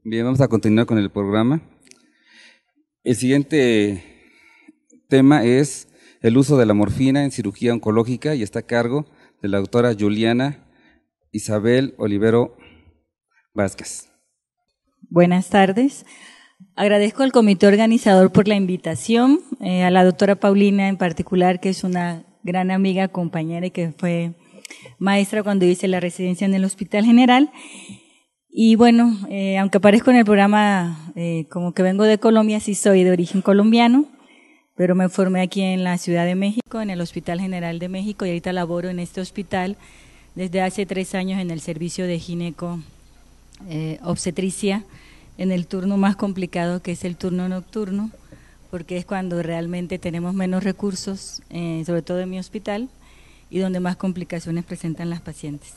Bien, vamos a continuar con el programa. El siguiente tema es el uso de la morfina en cirugía oncológica y está a cargo de la doctora Juliana Isabel Olivero Vázquez. Buenas tardes. Agradezco al comité organizador por la invitación, a la doctora Paulina en particular, que es una gran amiga, compañera y que fue maestra cuando hice la residencia en el Hospital General. Y bueno, aunque aparezco en el programa como que vengo de Colombia, sí soy de origen colombiano, pero me formé aquí en la Ciudad de México, en el Hospital General de México, y ahorita laboro en este hospital desde hace 3 años en el servicio de gineco obstetricia, en el turno más complicado, que es el turno nocturno, porque es cuando realmente tenemos menos recursos, sobre todo en mi hospital, y donde más complicaciones presentan las pacientes.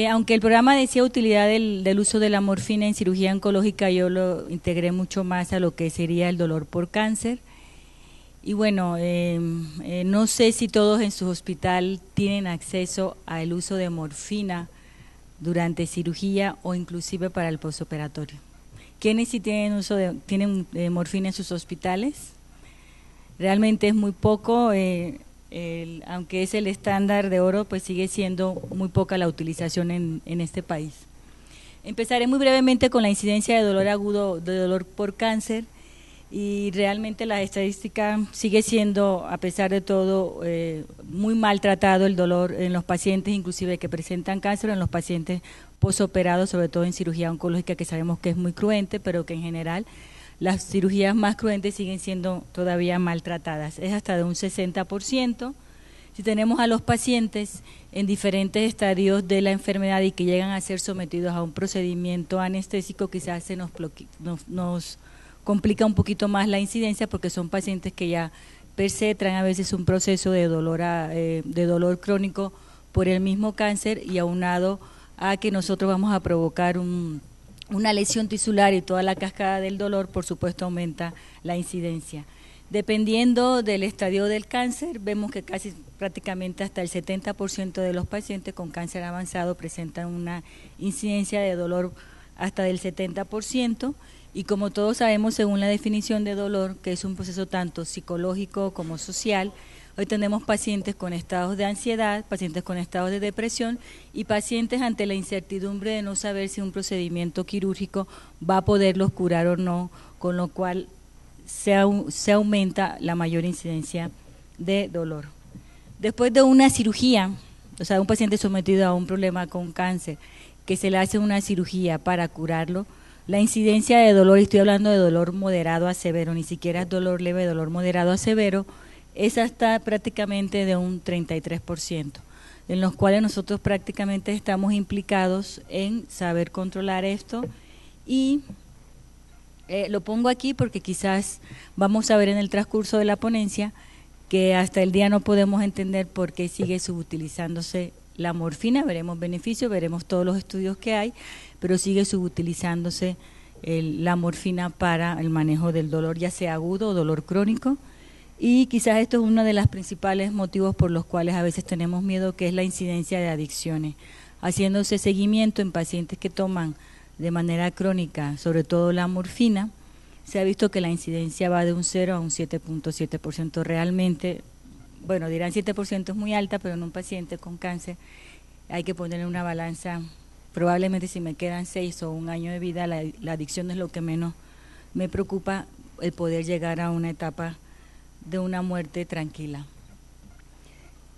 Aunque el programa decía utilidad del uso de la morfina en cirugía oncológica, yo lo integré mucho más a lo que sería el dolor por cáncer. Y bueno, no sé si todos en su hospital tienen acceso al uso de morfina durante cirugía o inclusive para el postoperatorio. ¿Quiénes sí tienen morfina en sus hospitales? Realmente es muy poco, aunque es el estándar de oro, pues sigue siendo muy poca la utilización en este país. Empezaré muy brevemente con la incidencia de dolor agudo, de dolor por cáncer, y realmente la estadística sigue siendo, a pesar de todo, muy maltratado el dolor en los pacientes, inclusive que presentan cáncer, en los pacientes posoperados, sobre todo en cirugía oncológica, que sabemos que es muy cruente, pero que en general las cirugías más cruentes siguen siendo todavía maltratadas, es hasta de un 60%. Si tenemos a los pacientes en diferentes estadios de la enfermedad y que llegan a ser sometidos a un procedimiento anestésico, quizás se nos complica un poquito más la incidencia, porque son pacientes que ya per se traen a veces un proceso de dolor crónico por el mismo cáncer, y aunado a que nosotros vamos a provocar una lesión tisular y toda la cascada del dolor, por supuesto aumenta la incidencia. Dependiendo del estadio del cáncer, vemos que casi prácticamente hasta el 70% de los pacientes con cáncer avanzado presentan una incidencia de dolor hasta del 70%, y como todos sabemos, según la definición de dolor, que es un proceso tanto psicológico como social, hoy tenemos pacientes con estados de ansiedad, pacientes con estados de depresión y pacientes ante la incertidumbre de no saber si un procedimiento quirúrgico va a poderlos curar o no, con lo cual se aumenta la mayor incidencia de dolor. Después de una cirugía, o sea, un paciente sometido a un problema con cáncer, que se le hace una cirugía para curarlo, la incidencia de dolor, y estoy hablando de dolor moderado a severo, ni siquiera es dolor leve, dolor moderado a severo, es hasta prácticamente de un 33%, en los cuales nosotros prácticamente estamos implicados en saber controlar esto. Y lo pongo aquí porque quizás vamos a ver en el transcurso de la ponencia que hasta el día no podemos entender por qué sigue subutilizándose la morfina. Veremos beneficios, veremos todos los estudios que hay, pero sigue subutilizándose la morfina para el manejo del dolor, ya sea agudo o dolor crónico. Y quizás esto es uno de los principales motivos por los cuales a veces tenemos miedo, que es la incidencia de adicciones. Haciéndose seguimiento en pacientes que toman de manera crónica, sobre todo la morfina, se ha visto que la incidencia va de un 0 a un 7.7%. Realmente, bueno, dirán 7% es muy alta, pero en un paciente con cáncer hay que poner en una balanza. Probablemente si me quedan 6 o un año de vida, la adicción es lo que menos me preocupa, el poder llegar a una etapa de una muerte tranquila.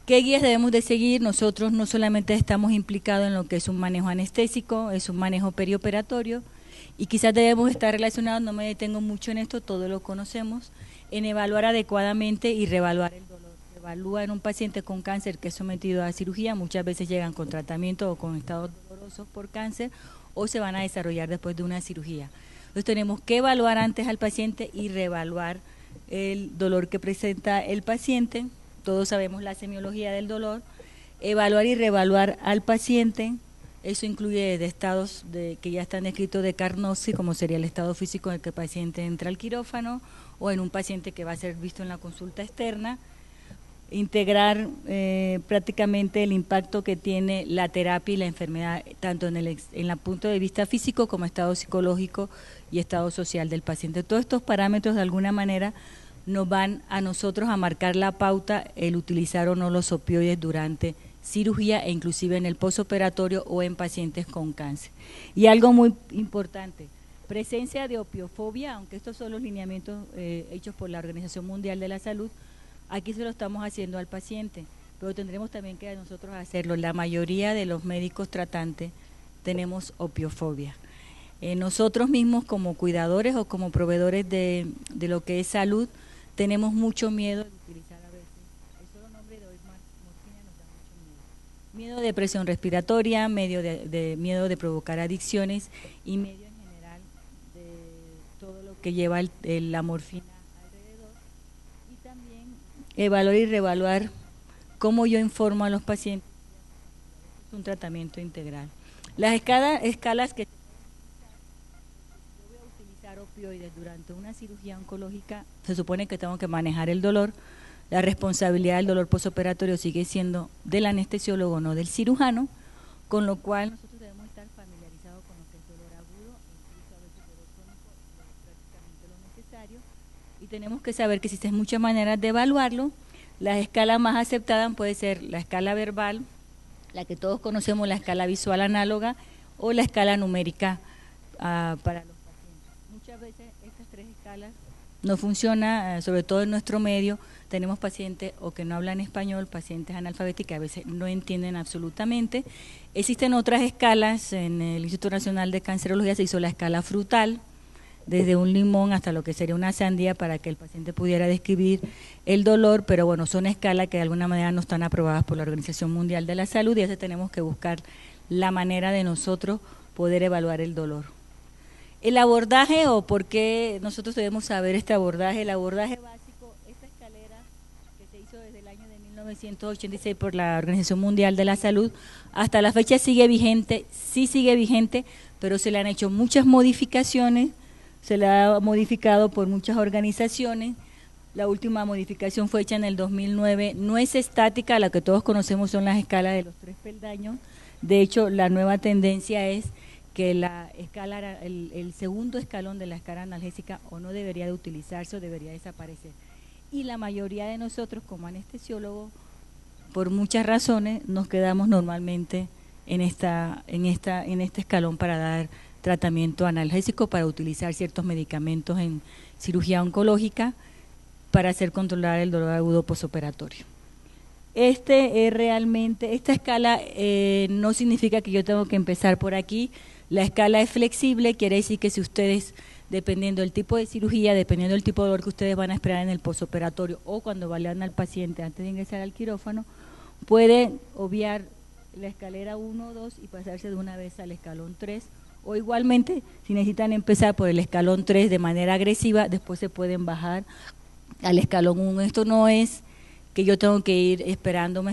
¿Qué guías debemos de seguir? Nosotros no solamente estamos implicados en lo que es un manejo anestésico, es un manejo perioperatorio, y quizás debemos estar relacionados, no me detengo mucho en esto, todos lo conocemos, en evaluar adecuadamente y reevaluar el dolor. Se evalúa en un paciente con cáncer que es sometido a cirugía, muchas veces llegan con tratamiento o con estados dolorosos por cáncer, o se van a desarrollar después de una cirugía. Entonces tenemos que evaluar antes al paciente y reevaluar el dolor que presenta el paciente. Todos sabemos la semiología del dolor, evaluar y reevaluar al paciente. Eso incluye desde estados que ya están descritos de carnosis, como sería el estado físico en el que el paciente entra al quirófano, o en un paciente que va a ser visto en la consulta externa, integrar prácticamente el impacto que tiene la terapia y la enfermedad, tanto en el punto de vista físico como estado psicológico y estado social del paciente. Todos estos parámetros de alguna manera nos van a nosotros a marcar la pauta el utilizar o no los opioides durante cirugía e inclusive en el postoperatorio o en pacientes con cáncer. Y algo muy importante, presencia de opiofobia, aunque estos son los lineamientos hechos por la Organización Mundial de la Salud, aquí se lo estamos haciendo al paciente, pero tendremos también que nosotros hacerlo. La mayoría de los médicos tratantes tenemos opiofobia. Nosotros mismos como cuidadores o como proveedores de lo que es salud, tenemos mucho miedo de utilizar a veces, el solo nombre de morfina nos da mucho miedo. Miedo de presión respiratoria, miedo de provocar adicciones y medio en general de todo lo que lleva la morfina alrededor. Y también evaluar y reevaluar cómo yo informo a los pacientes. Es un tratamiento integral. Las escalas que opioides durante una cirugía oncológica, se supone que tengo que manejar el dolor. La responsabilidad del dolor postoperatorio sigue siendo del anestesiólogo, no del cirujano, con lo cual nosotros debemos estar familiarizados con lo que es dolor agudo, incluso a veces dolor crónico, prácticamente lo necesario, y tenemos que saber que existen muchas maneras de evaluarlo. Las escalas más aceptadas puede ser la escala verbal, la que todos conocemos, la escala visual análoga, o la escala numérica para los muchas veces estas tres escalas no funcionan, sobre todo en nuestro medio. Tenemos pacientes o que no hablan español, pacientes analfabetos que a veces no entienden absolutamente. Existen otras escalas, en el Instituto Nacional de Cancerología se hizo la escala frutal, desde un limón hasta lo que sería una sandía para que el paciente pudiera describir el dolor, pero bueno, son escalas que de alguna manera no están aprobadas por la Organización Mundial de la Salud y así tenemos que buscar la manera de nosotros poder evaluar el dolor. El abordaje o por qué nosotros debemos saber este abordaje, el abordaje básico, esta escalera que se hizo desde el año de 1986 por la Organización Mundial de la Salud, hasta la fecha sigue vigente, sí sigue vigente, pero se le han hecho muchas modificaciones, se le ha modificado por muchas organizaciones. La última modificación fue hecha en el 2009, no es estática, la que todos conocemos son las escalas de los 3 peldaños, de hecho la nueva tendencia es que la escala, el segundo escalón de la escala analgésica o no debería de utilizarse o debería desaparecer. Y la mayoría de nosotros como anestesiólogos, por muchas razones, nos quedamos normalmente en este escalón para dar tratamiento analgésico, para utilizar ciertos medicamentos en cirugía oncológica, para hacer controlar el dolor agudo postoperatorio. Esta escala no significa que yo tengo que empezar por aquí. La escala es flexible, quiere decir que si ustedes, dependiendo del tipo de cirugía, dependiendo del tipo de dolor que ustedes van a esperar en el postoperatorio o cuando vayan al paciente antes de ingresar al quirófano, pueden obviar la escalera 1 o 2 y pasarse de una vez al escalón 3, o igualmente, si necesitan empezar por el escalón 3 de manera agresiva, después se pueden bajar al escalón 1. Esto no es que yo tengo que ir esperando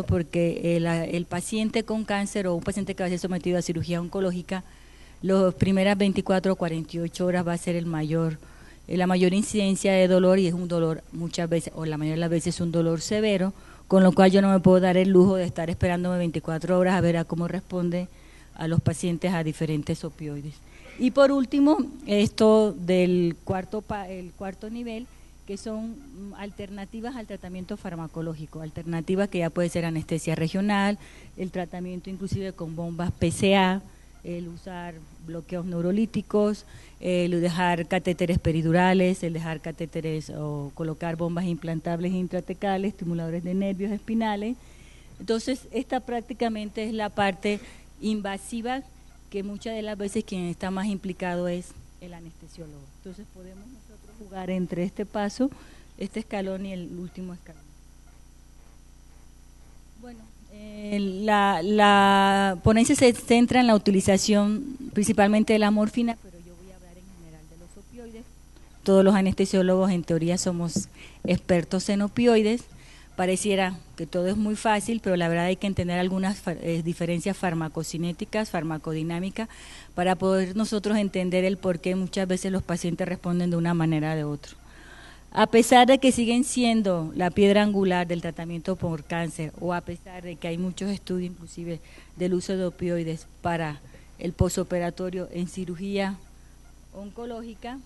porque el paciente con cáncer o un paciente que va a ser sometido a cirugía oncológica, las primeras 24 o 48 horas va a ser la mayor incidencia de dolor y es un dolor muchas veces, o la mayoría de las veces es un dolor severo, con lo cual yo no me puedo dar el lujo de estar esperándome 24 horas a ver a cómo responde a los pacientes a diferentes opioides. Y por último, esto del el cuarto nivel, que son alternativas al tratamiento farmacológico, alternativas que ya puede ser anestesia regional, el tratamiento inclusive con bombas PCA, el usar bloqueos neurolíticos, el dejar catéteres peridurales, el dejar catéteres o colocar bombas implantables intratecales, estimuladores de nervios espinales. Entonces, esta prácticamente es la parte invasiva que muchas de las veces quien está más implicado es el anestesiólogo. Entonces, podemos nosotros jugar entre este paso, este escalón y el último escalón. Bueno, la ponencia se centra en la utilización principalmente de la morfina, pero yo voy a hablar en general de los opioides. Todos los anestesiólogos en teoría somos expertos en opioides. Pareciera que todo es muy fácil, pero la verdad hay que entender algunas diferencias farmacocinéticas, farmacodinámicas, para poder nosotros entender el por qué muchas veces los pacientes responden de una manera o de otra. A pesar de que siguen siendo la piedra angular del tratamiento por cáncer, o a pesar de que hay muchos estudios inclusive del uso de opioides para el posoperatorio en cirugía oncológica,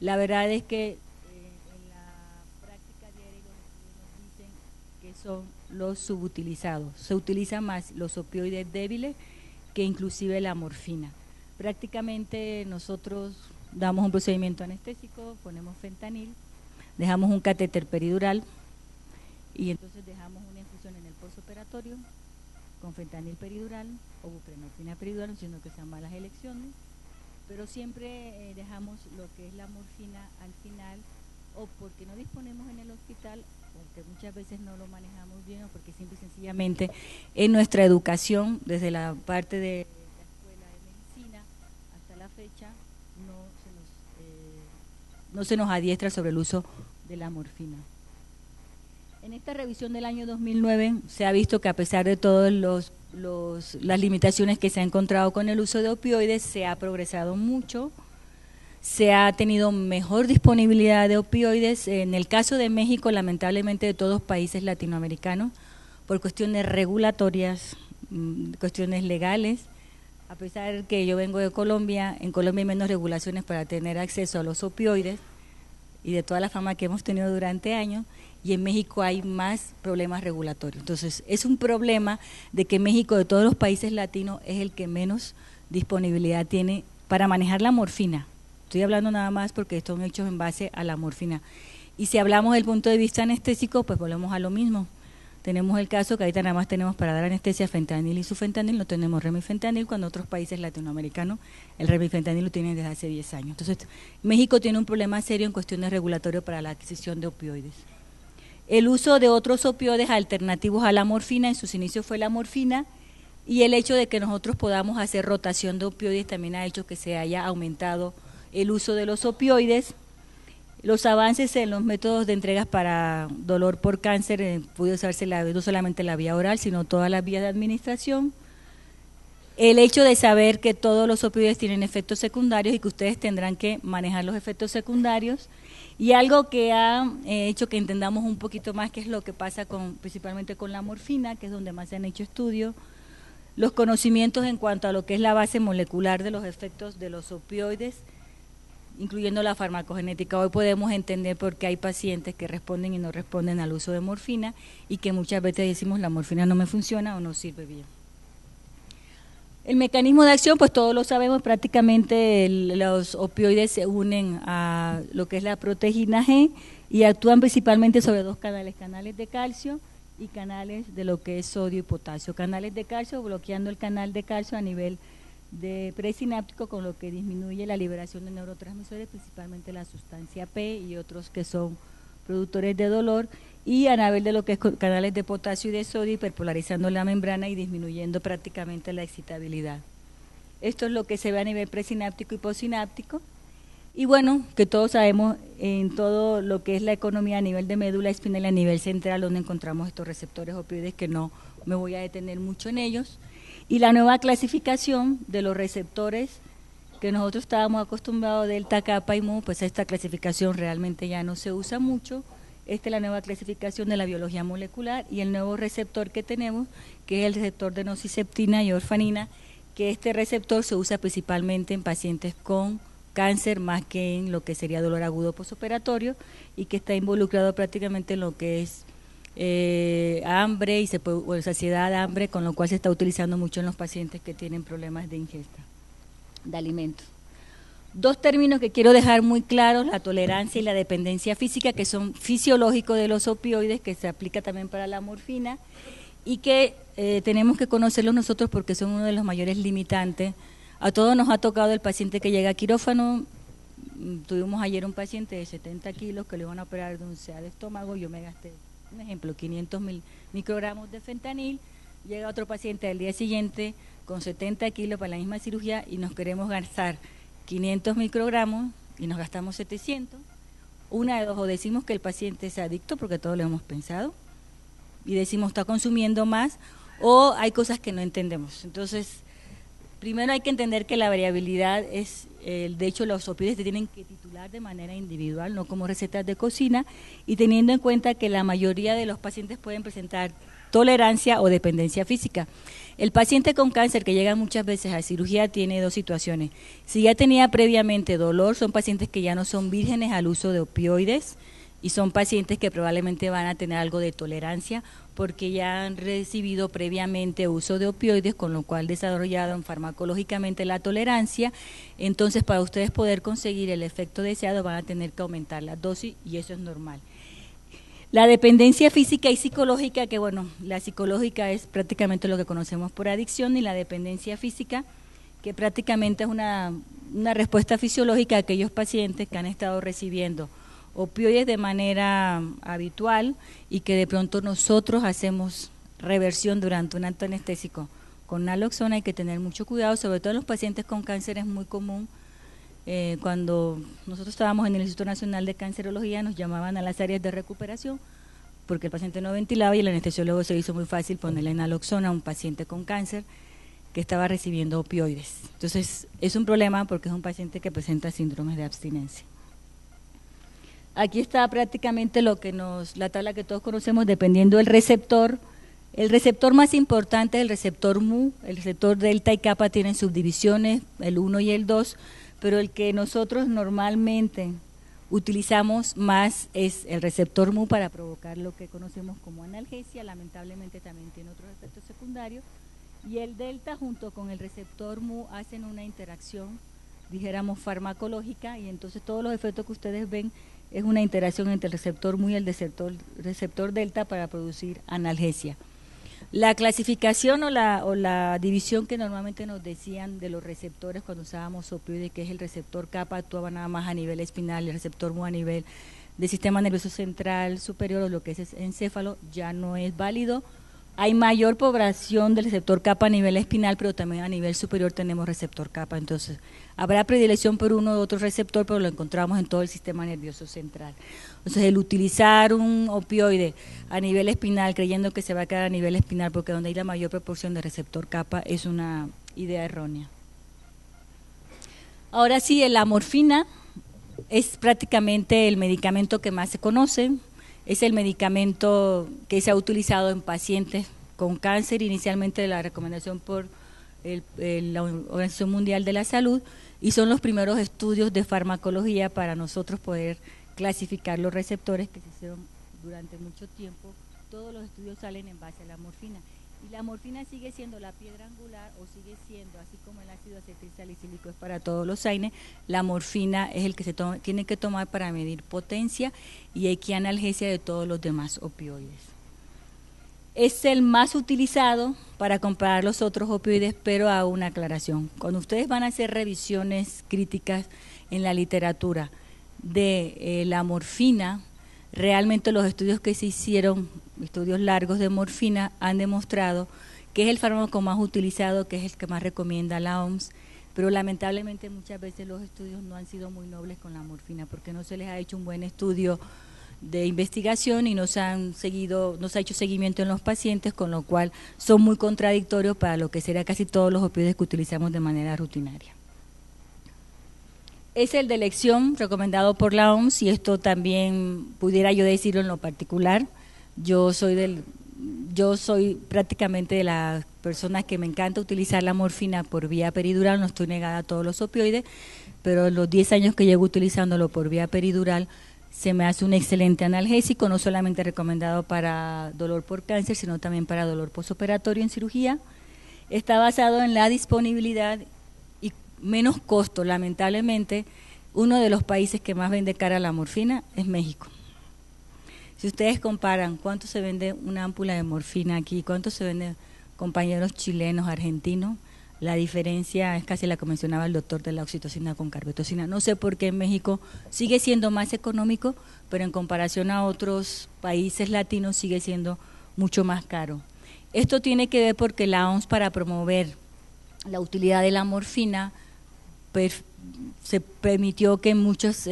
la verdad es que en la práctica diaria los estudios nos dicen que son los subutilizados. Se utilizan más los opioides débiles que inclusive la morfina. Prácticamente nosotros damos un procedimiento anestésico, ponemos fentanil, dejamos un catéter peridural y entonces dejamos una infusión en el postoperatorio con fentanil peridural o buprenorfina peridural, siendo que sean malas elecciones, pero siempre dejamos lo que es la morfina al final, o porque no disponemos en el hospital, porque muchas veces no lo manejamos bien, o porque simple y sencillamente en nuestra educación, desde la parte de la escuela de medicina hasta la fecha, no se nos adiestra sobre el uso de la morfina. En esta revisión del año 2009 se ha visto que a pesar de todas las limitaciones que se ha encontrado con el uso de opioides, se ha progresado mucho, se ha tenido mejor disponibilidad de opioides. En el caso de México, lamentablemente de todos los países latinoamericanos, por cuestiones regulatorias, cuestiones legales, a pesar que yo vengo de Colombia, en Colombia hay menos regulaciones para tener acceso a los opioides y de toda la fama que hemos tenido durante años, y en México hay más problemas regulatorios. Entonces, es un problema de que México, de todos los países latinos, es el que menos disponibilidad tiene para manejar la morfina. Estoy hablando nada más porque están hechos en base a la morfina. Y si hablamos del punto de vista anestésico, pues volvemos a lo mismo. Tenemos el caso que ahorita nada más tenemos para dar anestesia fentanil y sufentanil, no tenemos remifentanil, cuando otros países latinoamericanos el remifentanil lo tienen desde hace 10 años. Entonces, México tiene un problema serio en cuestiones regulatorias para la adquisición de opioides. El uso de otros opioides alternativos a la morfina, en sus inicios fue la morfina, y el hecho de que nosotros podamos hacer rotación de opioides también ha hecho que se haya aumentado el uso de los opioides. Los avances en los métodos de entregas para dolor por cáncer, puede usarse no solamente la vía oral, sino todas las vías de administración. El hecho de saber que todos los opioides tienen efectos secundarios y que ustedes tendrán que manejar los efectos secundarios. Y algo que ha hecho que entendamos un poquito más qué es lo que pasa principalmente con la morfina, que es donde más se han hecho estudios, los conocimientos en cuanto a lo que es la base molecular de los efectos de los opioides, incluyendo la farmacogenética. Hoy podemos entender por qué hay pacientes que responden y no responden al uso de morfina, y que muchas veces decimos la morfina no me funciona o no sirve bien. El mecanismo de acción, pues todos lo sabemos, prácticamente los opioides se unen a lo que es la proteína G y actúan principalmente sobre dos canales de calcio y canales de lo que es sodio y potasio. Canales de calcio bloqueando el canal de calcio a nivel de presináptico, con lo que disminuye la liberación de neurotransmisores, principalmente la sustancia P y otros que son productores de dolor, y a nivel de lo que es canales de potasio y de sodio, hiperpolarizando la membrana y disminuyendo prácticamente la excitabilidad. Esto es lo que se ve a nivel presináptico y postsináptico. Y bueno, que todos sabemos en todo lo que es la economía a nivel de médula espinal, a nivel central, donde encontramos estos receptores opioides, que no me voy a detener mucho en ellos. Y la nueva clasificación de los receptores que nosotros estábamos acostumbrados, delta, kappa y mu, pues esta clasificación realmente ya no se usa mucho. Esta es la nueva clasificación de la biología molecular, y el nuevo receptor que tenemos, que es el receptor de nociceptina y orfanina, que este receptor se usa principalmente en pacientes con cáncer más que en lo que sería dolor agudo postoperatorio, y que está involucrado prácticamente en lo que es hambre y saciedad, hambre, con lo cual se está utilizando mucho en los pacientes que tienen problemas de ingesta de alimentos. Dos términos que quiero dejar muy claros: la tolerancia y la dependencia física, que son fisiológicos de los opioides, que se aplica también para la morfina, y que tenemos que conocerlos nosotros porque son uno de los mayores limitantes. A todos nos ha tocado el paciente que llega a quirófano. Tuvimos ayer un paciente de 70 kilos que le iban a operar de un CA de estómago. Yo me gasté, un ejemplo, 500 microgramos de fentanil. Llega otro paciente al día siguiente con 70 kilos para la misma cirugía, y nos queremos gastar 500 microgramos y nos gastamos 700. Una de dos: o decimos que el paciente es adicto, porque todos lo hemos pensado, y decimos está consumiendo más, o hay cosas que no entendemos. Entonces, primero hay que entender que la variabilidad es, de hecho los opioides te tienen que titular capsular de manera individual, no como recetas de cocina, y teniendo en cuenta que la mayoría de los pacientes pueden presentar tolerancia o dependencia física. El paciente con cáncer que llega muchas veces a cirugía tiene dos situaciones. Si ya tenía previamente dolor, son pacientes que ya no son vírgenes al uso de opioides y son pacientes que probablemente van a tener algo de tolerancia porque ya han recibido previamente uso de opioides, con lo cual desarrollaron farmacológicamente la tolerancia. Entonces, para ustedes poder conseguir el efecto deseado van a tener que aumentar la dosis y eso es normal. La dependencia física y psicológica, que bueno, la psicológica es prácticamente lo que conocemos por adicción, y la dependencia física, que prácticamente es una respuesta fisiológica a aquellos pacientes que han estado recibiendo opioides de manera habitual y que de pronto nosotros hacemos reversión durante un acto anestésico con naloxona. Hay que tener mucho cuidado, sobre todo en los pacientes con cáncer es muy común. Cuando nosotros estábamos en el Instituto Nacional de Cancerología nos llamaban a las áreas de recuperación porque el paciente no ventilaba y el anestesiólogo se hizo muy fácil ponerle naloxona a un paciente con cáncer que estaba recibiendo opioides. Entonces es un problema porque es un paciente que presenta síndromes de abstinencia. Aquí está prácticamente la tabla que todos conocemos dependiendo del receptor. El receptor más importante es el receptor mu, el receptor delta y kappa tienen subdivisiones, el 1 y el 2, pero el que nosotros normalmente utilizamos más es el receptor mu para provocar lo que conocemos como analgesia. Lamentablemente también tiene otros efectos secundarios, y el delta junto con el receptor mu hacen una interacción, dijéramos farmacológica, y entonces todos los efectos que ustedes ven es una interacción entre el receptor mu y el receptor delta para producir analgesia. La clasificación o la división que normalmente nos decían de los receptores cuando usábamos opioides, que es el receptor kappa, actuaba nada más a nivel espinal, el receptor mu a nivel del sistema nervioso central superior o lo que es encéfalo, ya no es válido. Hay mayor población del receptor kappa a nivel espinal, pero también a nivel superior tenemos receptor kappa, entonces habrá predilección por uno u otro receptor, pero lo encontramos en todo el sistema nervioso central. Entonces el utilizar un opioide a nivel espinal creyendo que se va a quedar a nivel espinal porque donde hay la mayor proporción de receptor kappa es una idea errónea. Ahora sí, la morfina es prácticamente el medicamento que más se conoce. Es el medicamento que se ha utilizado en pacientes con cáncer, inicialmente la recomendación por la Organización Mundial de la Salud, y son los primeros estudios de farmacología para nosotros poder clasificar los receptores que se hicieron durante mucho tiempo. Todos los estudios salen en base a la morfina, y la morfina sigue siendo la piedra angular, o sigue siendo, así como el ácido acetilsalicílico es para todos los AINE, la morfina es el que se tiene que tomar para medir potencia y equianalgesia de todos los demás opioides. Es el más utilizado para comparar los otros opioides, pero hago una aclaración. Cuando ustedes van a hacer revisiones críticas en la literatura de la morfina, realmente los estudios que se hicieron, estudios largos de morfina, han demostrado que es el fármaco más utilizado, que es el que más recomienda la OMS, pero lamentablemente muchas veces los estudios no han sido muy nobles con la morfina, porque no se les ha hecho un buen estudio de investigación y no se ha hecho seguimiento en los pacientes, con lo cual son muy contradictorios para lo que sería casi todos los opioides que utilizamos de manera rutinaria. Es el de elección recomendado por la OMS, y esto también pudiera yo decirlo en lo particular. Yo soy prácticamente de las personas que me encanta utilizar la morfina por vía peridural, no estoy negada a todos los opioides, pero en los 10 años que llevo utilizándolo por vía peridural se me hace un excelente analgésico, no solamente recomendado para dolor por cáncer, sino también para dolor postoperatorio en cirugía. Está basado en la disponibilidad y menos costo. Lamentablemente, uno de los países que más vende cara la morfina es México. Si ustedes comparan cuánto se vende una ámpula de morfina aquí, cuánto se vende compañeros chilenos, argentinos, la diferencia es casi la que mencionaba el doctor de la oxitocina con carbetocina. No sé por qué en México sigue siendo más económico, pero en comparación a otros países latinos sigue siendo mucho más caro. Esto tiene que ver porque la OMS, para promover la utilidad de la morfina, se permitió que muchos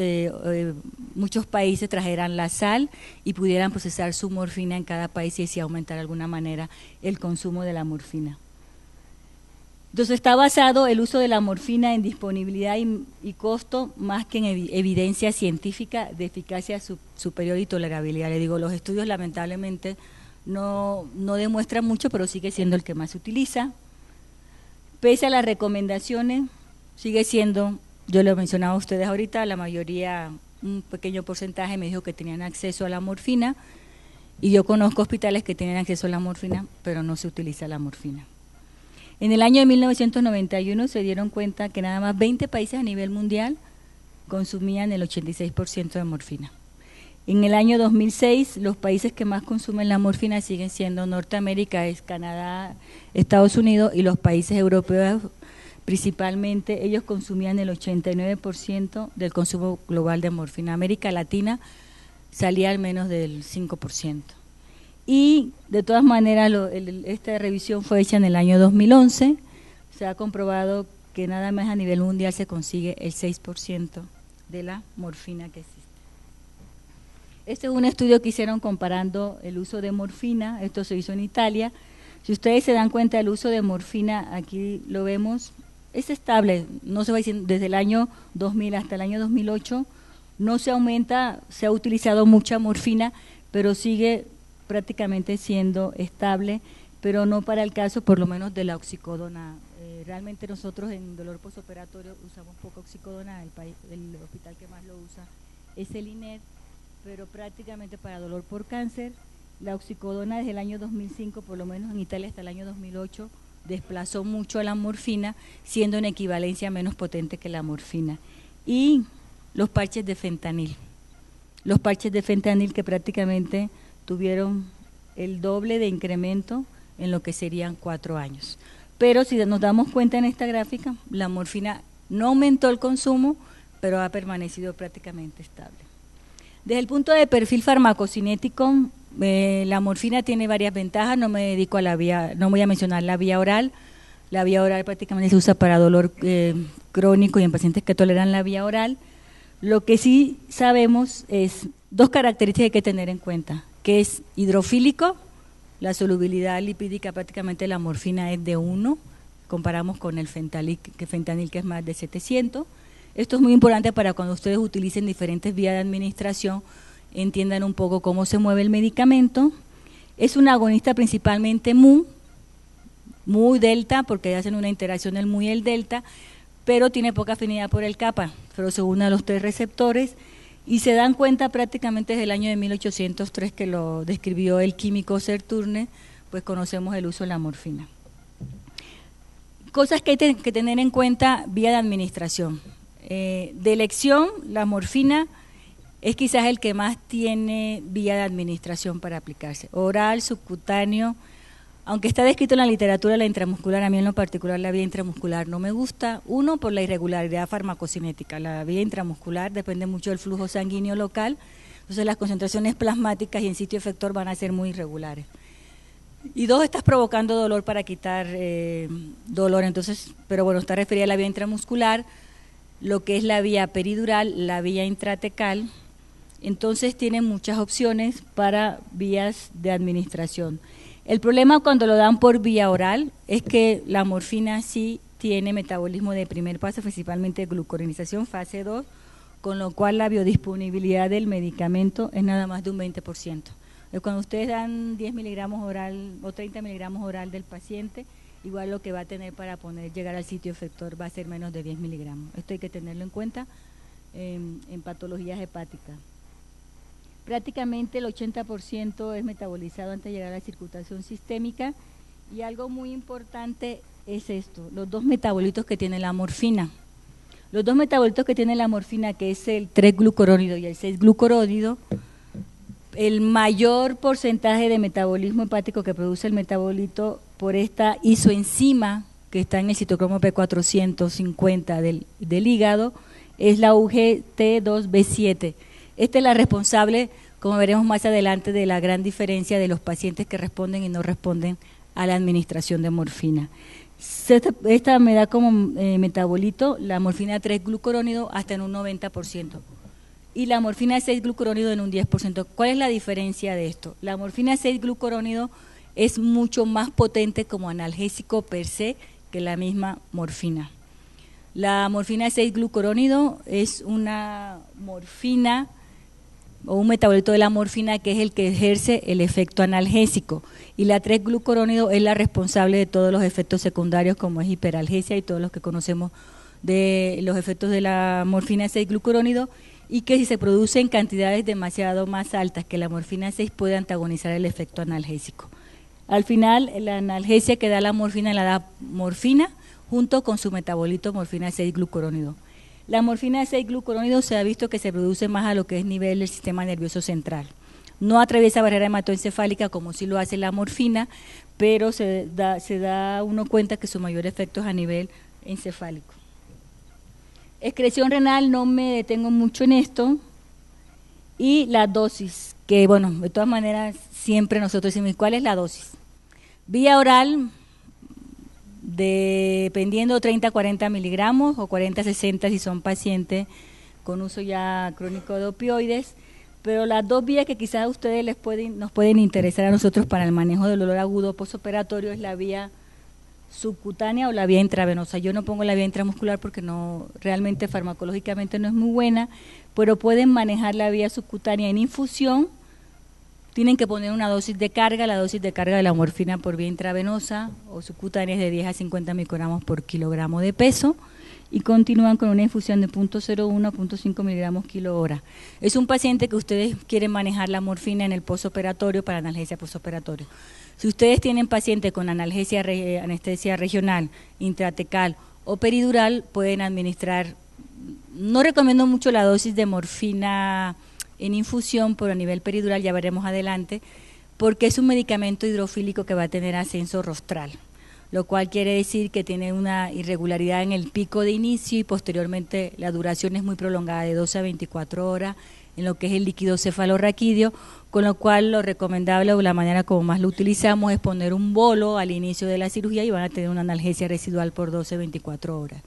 países trajeran la sal y pudieran procesar su morfina en cada país y así aumentar de alguna manera el consumo de la morfina. Entonces está basado el uso de la morfina en disponibilidad y costo más que en evidencia científica de eficacia superior y tolerabilidad. Le digo, los estudios lamentablemente no demuestran mucho, pero sigue siendo el que más se utiliza. Pese a las recomendaciones, sigue siendo, yo lo mencionaba a ustedes ahorita, la mayoría, un pequeño porcentaje me dijo que tenían acceso a la morfina, y yo conozco hospitales que tienen acceso a la morfina, pero no se utiliza la morfina. En el año de 1991 se dieron cuenta que nada más 20 países a nivel mundial consumían el 86% de morfina. En el año 2006, los países que más consumen la morfina siguen siendo Norteamérica, es Canadá, Estados Unidos y los países europeos principalmente. Ellos consumían el 89% del consumo global de morfina. América Latina salía al menos del 5%. Y de todas maneras, esta revisión fue hecha en el año 2011, se ha comprobado que nada más a nivel mundial se consigue el 6% de la morfina que existe. Este es un estudio que hicieron comparando el uso de morfina, esto se hizo en Italia. Si ustedes se dan cuenta, el uso de morfina, aquí lo vemos, es estable, no se va diciendo, desde el año 2000 hasta el año 2008, no se aumenta, se ha utilizado mucha morfina, pero sigue prácticamente siendo estable, pero no para el caso por lo menos de la oxicodona. Realmente nosotros en dolor postoperatorio usamos poca oxicodona, el hospital que más lo usa es el INED, pero prácticamente para dolor por cáncer, la oxicodona desde el año 2005, por lo menos en Italia hasta el año 2008, desplazó mucho a la morfina, siendo en equivalencia menos potente que la morfina. Y los parches de fentanil que prácticamente tuvieron el doble de incremento en lo que serían 4 años. Pero si nos damos cuenta en esta gráfica, la morfina no aumentó el consumo, pero ha permanecido prácticamente estable. Desde el punto de perfil farmacocinético, la morfina tiene varias ventajas, no me dedico a la vía, no voy a mencionar la vía oral. La vía oral prácticamente se usa para dolor crónico y en pacientes que toleran la vía oral. Lo que sí sabemos es 2 características que hay que tener en cuenta, que es hidrofílico, la solubilidad lipídica prácticamente la morfina es de 1, comparamos con el fentanil que es más de 700. Esto es muy importante para cuando ustedes utilicen diferentes vías de administración, entiendan un poco cómo se mueve el medicamento. Es un agonista principalmente mu delta, porque hacen una interacción el mu y el delta, pero tiene poca afinidad por el kappa, pero se une a los 3 receptores, y se dan cuenta prácticamente desde el año de 1803 que lo describió el químico Serturne, pues conocemos el uso de la morfina. Cosas que hay que tener en cuenta, vía de administración. De elección, la morfina es quizás el que más tiene vía de administración para aplicarse. Oral, subcutáneo, aunque está descrito en la literatura la intramuscular, a mí en lo particular la vía intramuscular no me gusta. 1, por la irregularidad farmacocinética. La vía intramuscular depende mucho del flujo sanguíneo local, entonces las concentraciones plasmáticas y en sitio efector van a ser muy irregulares. Y 2, estás provocando dolor para quitar dolor, entonces, pero bueno, está referida a la vía intramuscular, lo que es la vía peridural, la vía intratecal, entonces tiene muchas opciones para vías de administración. El problema cuando lo dan por vía oral es que la morfina sí tiene metabolismo de primer paso, principalmente glucoronización, fase 2, con lo cual la biodisponibilidad del medicamento es nada más de un 20%. Cuando ustedes dan 10 miligramos oral o 30 miligramos oral del paciente, igual lo que va a tener para llegar al sitio efector va a ser menos de 10 miligramos. Esto hay que tenerlo en cuenta en patologías hepáticas. Prácticamente el 80% es metabolizado antes de llegar a la circulación sistémica, y algo muy importante es esto, los 2 metabolitos que tiene la morfina. Los 2 metabolitos que tiene la morfina, que es el 3-glucurónido y el 6-glucurónido, el mayor porcentaje de metabolismo hepático que produce el metabolito por esta isoenzima que está en el citocromo P450 del hígado es la UGT2B7. Esta es la responsable, como veremos más adelante, de la gran diferencia de los pacientes que responden y no responden a la administración de morfina. Esta me da como metabolito la morfina 3-glucurónido hasta en un 90%. Y la morfina 6-glucurónido en un 10%. ¿Cuál es la diferencia de esto? La morfina 6-glucurónido es mucho más potente como analgésico per se que la misma morfina. La morfina 6-glucurónido es una morfina o un metabolito de la morfina que es el que ejerce el efecto analgésico, y la 3-glucurónido es la responsable de todos los efectos secundarios como es hiperalgesia y todos los que conocemos de los efectos de la morfina 6-glucurónido, y que si se produce en cantidades demasiado más altas que la morfina 6 puede antagonizar el efecto analgésico. Al final, la analgesia que da la morfina la da morfina junto con su metabolito morfina 6-glucurónido. La morfina 6-glucurónido se ha visto que se produce más a lo que es nivel del sistema nervioso central. No atraviesa barrera hematoencefálica como sí lo hace la morfina, pero se da uno cuenta que su mayor efecto es a nivel encefálico. Excreción renal, no me detengo mucho en esto. Y la dosis, que bueno, de todas maneras siempre nosotros decimos, ¿cuál es la dosis? Vía oral, dependiendo 30-40 miligramos o 40-60 si son pacientes con uso ya crónico de opioides, pero las dos vías que quizás a ustedes nos pueden interesar a nosotros para el manejo del dolor agudo postoperatorio es la vía subcutánea o la vía intravenosa. Yo no pongo la vía intramuscular porque no, realmente farmacológicamente no es muy buena, pero pueden manejar la vía subcutánea en infusión. Tienen que poner una dosis de carga, la dosis de carga de la morfina por vía intravenosa o subcutánea es de 10 a 50 microgramos por kilogramo de peso, y continúan con una infusión de 0.01 a 0.5 miligramos kilo hora. Es un paciente que ustedes quieren manejar la morfina en el postoperatorio para analgesia postoperatorio. Si ustedes tienen paciente con anestesia regional, intratecal o peridural, pueden administrar, no recomiendo mucho la dosis de morfina en infusión, pero a nivel peridural ya veremos adelante, porque es un medicamento hidrofílico que va a tener ascenso rostral, lo cual quiere decir que tiene una irregularidad en el pico de inicio y posteriormente la duración es muy prolongada, de 12 a 24 horas, en lo que es el líquido cefalorraquídeo, con lo cual lo recomendable o la manera como más lo utilizamos es poner un bolo al inicio de la cirugía y van a tener una analgesia residual por 12 a 24 horas.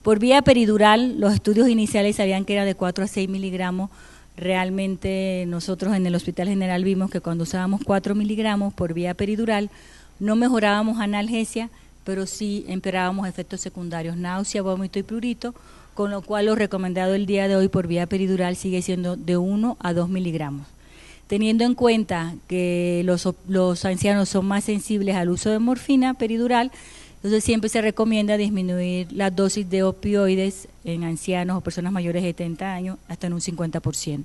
Por vía peridural, los estudios iniciales sabían que era de 4 a 6 miligramos. Realmente nosotros en el Hospital General vimos que cuando usábamos 4 miligramos por vía peridural no mejorábamos analgesia, pero sí empeorábamos efectos secundarios, náusea, vómito y prurito, con lo cual lo recomendado el día de hoy por vía peridural sigue siendo de 1 a 2 miligramos. Teniendo en cuenta que los ancianos son más sensibles al uso de morfina peridural, entonces siempre se recomienda disminuir la dosis de opioides en ancianos o personas mayores de 70 años hasta en un 50%.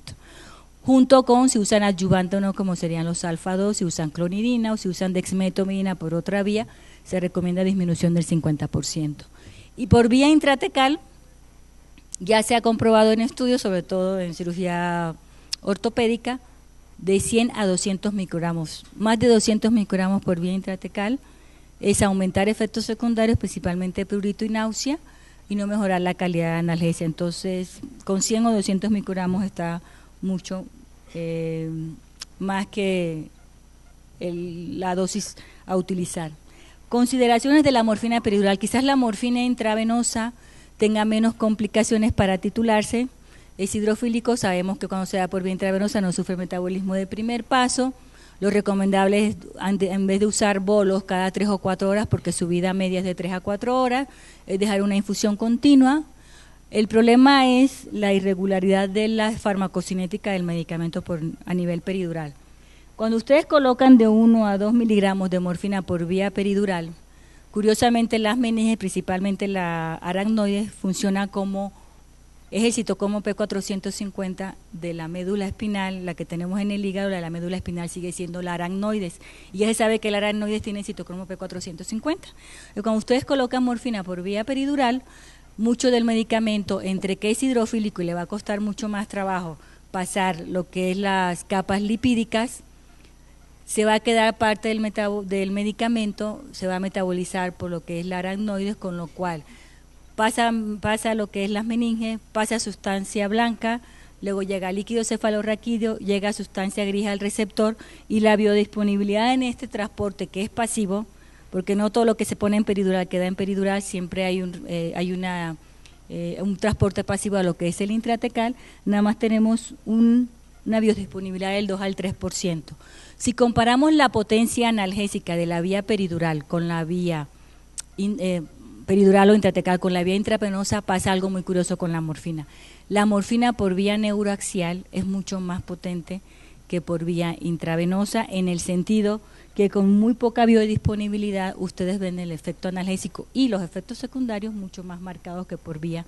Junto con si usan adyuvante o no, como serían los alfa-2, si usan clonidina o si usan dexmedetomidina por otra vía, se recomienda disminución del 50%. Y por vía intratecal, ya se ha comprobado en estudios, sobre todo en cirugía ortopédica, de 100 a 200 microgramos, más de 200 microgramos por vía intratecal, es aumentar efectos secundarios, principalmente prurito y náusea, y no mejorar la calidad de analgesia. Entonces, con 100 o 200 microgramos está mucho más que la dosis a utilizar. Consideraciones de la morfina peridural. Quizás la morfina intravenosa tenga menos complicaciones para titularse. Es hidrofílico, sabemos que cuando se da por vía intravenosa no sufre metabolismo de primer paso. Lo recomendable es, en vez de usar bolos cada 3 o 4 horas, porque su vida media es de 3 a 4 horas, es dejar una infusión continua. El problema es la irregularidad de la farmacocinética del medicamento a nivel peridural. Cuando ustedes colocan de 1 a 2 miligramos de morfina por vía peridural, curiosamente las meninges, principalmente la aracnoides, funciona como es el citocromo P450 de la médula espinal, la que tenemos en el hígado, la médula espinal sigue siendo la aracnoides, y ya se sabe que la aracnoides tiene citocromo P450. Y cuando ustedes colocan morfina por vía peridural, mucho del medicamento, entre que es hidrofílico y le va a costar mucho más trabajo pasar lo que es las capas lipídicas, se va a quedar parte del medicamento, se va a metabolizar por lo que es la aracnoides, con lo cual pasa lo que es las meninges, pasa sustancia blanca, luego llega líquido cefalorraquídeo, llega sustancia gris al receptor, y la biodisponibilidad en este transporte, que es pasivo, porque no todo lo que se pone en peridural queda en peridural, siempre hay un transporte pasivo a lo que es el intratecal, nada más tenemos una biodisponibilidad del 2 al 3%. Si comparamos la potencia analgésica de la vía peridural con la vía peridural o intratecal con la vía intravenosa pasa algo muy curioso con la morfina. La morfina por vía neuroaxial es mucho más potente que por vía intravenosa, en el sentido que con muy poca biodisponibilidad ustedes ven el efecto analgésico y los efectos secundarios mucho más marcados que por vía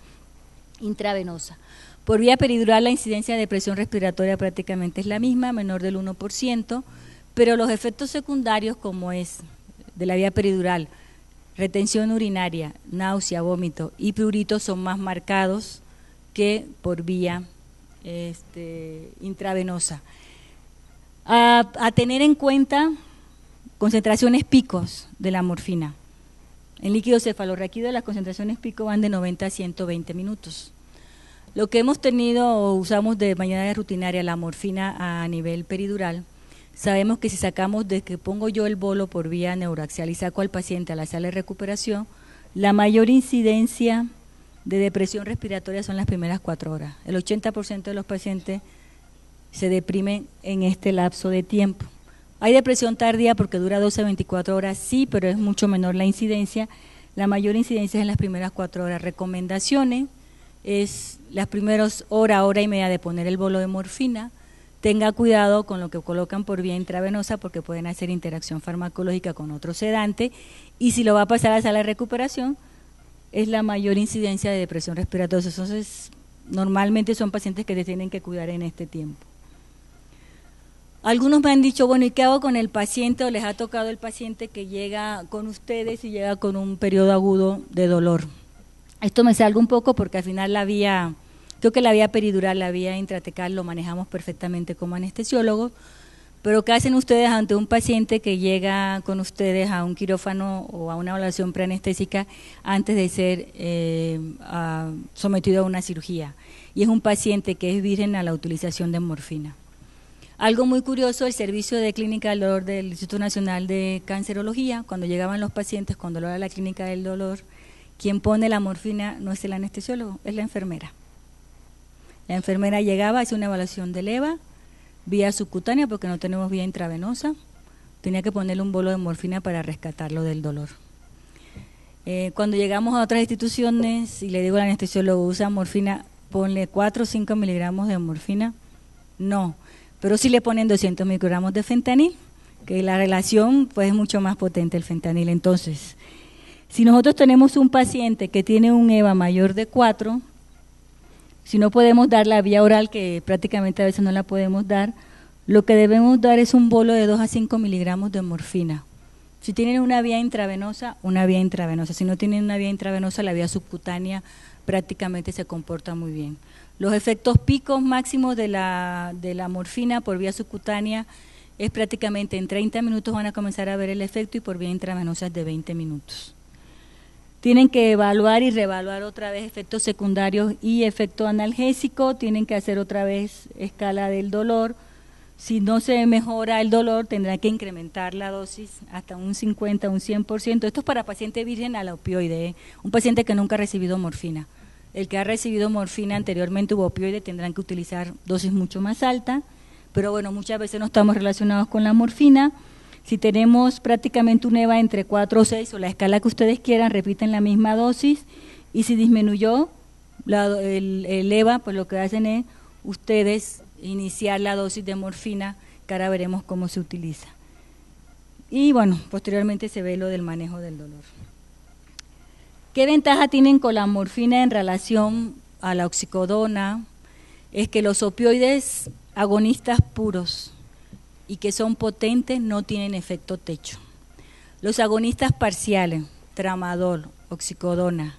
intravenosa. Por vía peridural la incidencia de presión respiratoria prácticamente es la misma, menor del 1%, pero los efectos secundarios, como es de la vía peridural, retención urinaria, náusea, vómito y prurito, son más marcados que por vía intravenosa. A tener en cuenta concentraciones picos de la morfina. En líquido cefalorraquídeo las concentraciones pico van de 90 a 120 minutos. Lo que hemos tenido o usamos de manera rutinaria la morfina a nivel peridural, sabemos que si sacamos de que pongo yo el bolo por vía neuroaxial y saco al paciente a la sala de recuperación, la mayor incidencia de depresión respiratoria son las primeras 4 horas. El 80% de los pacientes se deprimen en este lapso de tiempo. Hay depresión tardía porque dura 12 a 24 horas, sí, pero es mucho menor la incidencia. La mayor incidencia es en las primeras 4 horas. Recomendaciones es las primeras hora y media de poner el bolo de morfina. Tenga cuidado con lo que colocan por vía intravenosa porque pueden hacer interacción farmacológica con otro sedante, y si lo va a pasar a la sala de recuperación es la mayor incidencia de depresión respiratoria. Entonces normalmente son pacientes que se tienen que cuidar en este tiempo. Algunos me han dicho, bueno, ¿y qué hago con el paciente? O les ha tocado el paciente que llega con ustedes y llega con un periodo agudo de dolor. Esto me salga un poco porque al final creo que la vía peridural, la vía intratecal lo manejamos perfectamente como anestesiólogos, pero ¿qué hacen ustedes ante un paciente que llega con ustedes a un quirófano o a una evaluación preanestésica antes de ser sometido a una cirugía? Y es un paciente que es virgen a la utilización de morfina. Algo muy curioso, el servicio de clínica del dolor del Instituto Nacional de Cancerología, cuando llegaban los pacientes con dolor a la clínica del dolor, quien pone la morfina no es el anestesiólogo, es la enfermera. La enfermera llegaba, hacía una evaluación de leva, vía subcutánea, porque no tenemos vía intravenosa, tenía que ponerle un bolo de morfina para rescatarlo del dolor. Cuando llegamos a otras instituciones y le digo al anestesiólogo, usa morfina, ponle 4 o 5 miligramos de morfina, no, pero sí le ponen 200 microgramos de fentanil, que la relación pues es mucho más potente el fentanil. Entonces, si nosotros tenemos un paciente que tiene un EVA mayor de 4, si no podemos dar la vía oral, que prácticamente a veces no la podemos dar, lo que debemos dar es un bolo de 2 a 5 miligramos de morfina. Si tienen una vía intravenosa, una vía intravenosa. Si no tienen una vía intravenosa, la vía subcutánea prácticamente se comporta muy bien. Los efectos picos máximos de la morfina por vía subcutánea es prácticamente en 30 minutos van a comenzar a ver el efecto, y por vía intravenosa es de 20 minutos. Tienen que evaluar y reevaluar otra vez efectos secundarios y efecto analgésico, tienen que hacer otra vez escala del dolor. Si no se mejora el dolor, tendrá que incrementar la dosis hasta un 50, un 100%. Esto es para paciente virgen a la opioide, un paciente que nunca ha recibido morfina. El que ha recibido morfina anteriormente u opioide tendrán que utilizar dosis mucho más altas, pero bueno, muchas veces no estamos relacionados con la morfina. Si tenemos prácticamente un EVA entre 4 o 6 o la escala que ustedes quieran, repiten la misma dosis, y si disminuyó el EVA, pues lo que hacen es ustedes iniciar la dosis de morfina, que ahora veremos cómo se utiliza. Y bueno, posteriormente se ve lo del manejo del dolor. ¿Qué ventaja tienen con la morfina en relación a la oxicodona? Es que los opioides agonistas puros y que son potentes no tienen efecto techo. Los agonistas parciales, tramadol, oxicodona,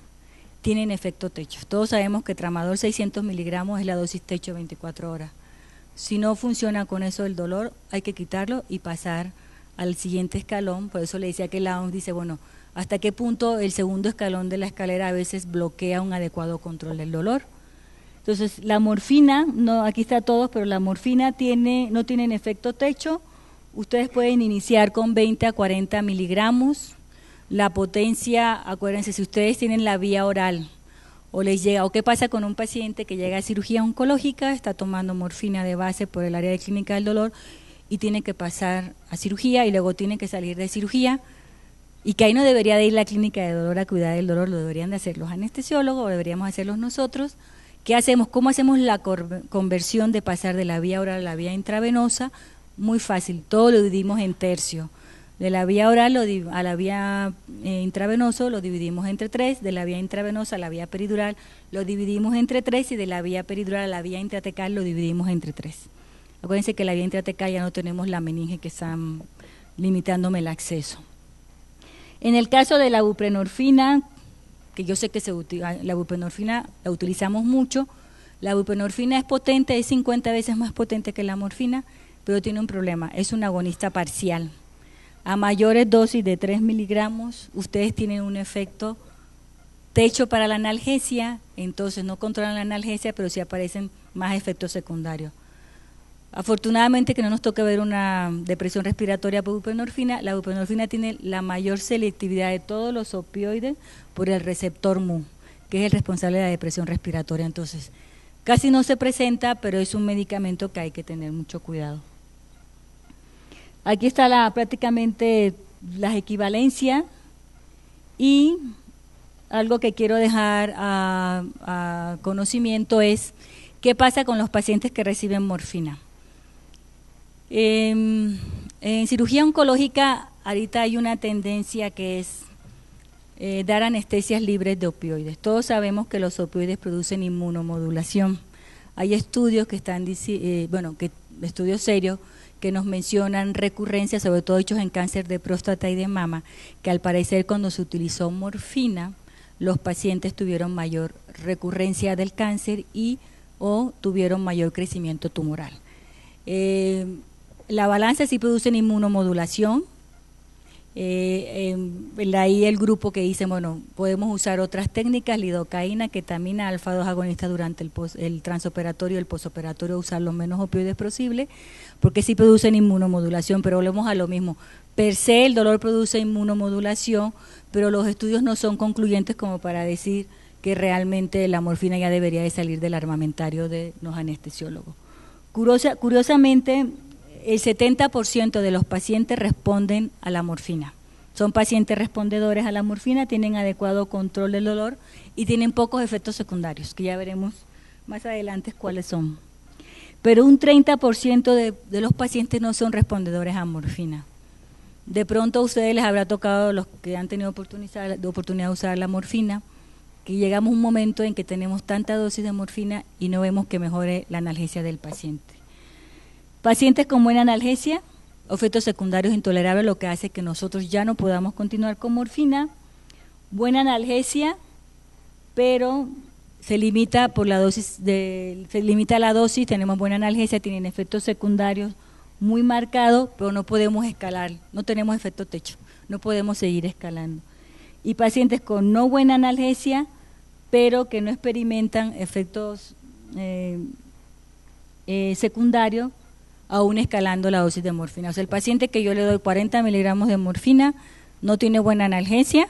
tienen efecto techo. Todos sabemos que tramadol 600 miligramos es la dosis techo 24 horas. Si no funciona con eso el dolor, hay que quitarlo y pasar al siguiente escalón. Por eso le decía que la OMS dice, bueno, ¿hasta qué punto el segundo escalón de la escalera a veces bloquea un adecuado control del dolor? Entonces, la morfina, no, aquí está todo, pero la morfina no tiene efecto techo. Ustedes pueden iniciar con 20 a 40 miligramos. La potencia, acuérdense, si ustedes tienen la vía oral o les llega, o qué pasa con un paciente que llega a cirugía oncológica, está tomando morfina de base por el área de clínica del dolor y tiene que pasar a cirugía y luego tiene que salir de cirugía, y que ahí no debería de ir la clínica de dolor a cuidar del dolor, lo deberían de hacer los anestesiólogos o deberíamos hacerlos nosotros. ¿Qué hacemos? ¿Cómo hacemos la conversión de pasar de la vía oral a la vía intravenosa? Muy fácil, todo lo dividimos en tercios. De la vía oral a la vía intravenosa lo dividimos entre 3, de la vía intravenosa a la vía peridural lo dividimos entre 3 y de la vía peridural a la vía intratecal lo dividimos entre 3. Acuérdense que la vía intratecal ya no tenemos la meninge que están limitándome el acceso. En el caso de la buprenorfina, que yo sé que la buprenorfina la utilizamos mucho, la buprenorfina es potente, es 50 veces más potente que la morfina, pero tiene un problema, es un agonista parcial. A mayores dosis de 3 miligramos, ustedes tienen un efecto techo para la analgesia, entonces no controlan la analgesia, pero sí aparecen más efectos secundarios. Afortunadamente que no nos toca ver una depresión respiratoria por buprenorfina. La buprenorfina tiene la mayor selectividad de todos los opioides por el receptor mu, que es el responsable de la depresión respiratoria. Entonces, casi no se presenta, pero es un medicamento que hay que tener mucho cuidado. Aquí está prácticamente las equivalencias y algo que quiero dejar a conocimiento es qué pasa con los pacientes que reciben morfina. En cirugía oncológica ahorita hay una tendencia que es dar anestesias libres de opioides. Todos sabemos que los opioides producen inmunomodulación. Hay estudios que están estudios serios que nos mencionan recurrencias, sobre todo hechos en cáncer de próstata y de mama, que al parecer cuando se utilizó morfina, los pacientes tuvieron mayor recurrencia del cáncer y o tuvieron mayor crecimiento tumoral. La balanza sí produce inmunomodulación. Ahí el grupo que dice, bueno, podemos usar otras técnicas, lidocaína, ketamina, alfa-2 agonistas durante el transoperatorio y el posoperatorio, usar los menos opioides posible, porque sí producen inmunomodulación, pero volvemos a lo mismo. Per se el dolor produce inmunomodulación, pero los estudios no son concluyentes como para decir que realmente la morfina ya debería de salir del armamentario de los anestesiólogos. Curiosamente, el 70% de los pacientes responden a la morfina. Son pacientes respondedores a la morfina, tienen adecuado control del dolor y tienen pocos efectos secundarios, que ya veremos más adelante cuáles son. Pero un 30% de los pacientes no son respondedores a morfina. De pronto a ustedes les habrá tocado, los que han tenido oportunidad de usar la morfina, que llegamos a un momento en que tenemos tanta dosis de morfina y no vemos que mejore la analgesia del paciente. Pacientes con buena analgesia, efectos secundarios intolerables, lo que hace que nosotros ya no podamos continuar con morfina. Buena analgesia, pero se limita por la dosis, tenemos buena analgesia, tienen efectos secundarios muy marcados, pero no podemos escalar, no tenemos efecto techo, no podemos seguir escalando. Y pacientes con no buena analgesia, pero que no experimentan efectos secundarios, aún escalando la dosis de morfina. O sea, el paciente que yo le doy 40 miligramos de morfina no tiene buena analgesia,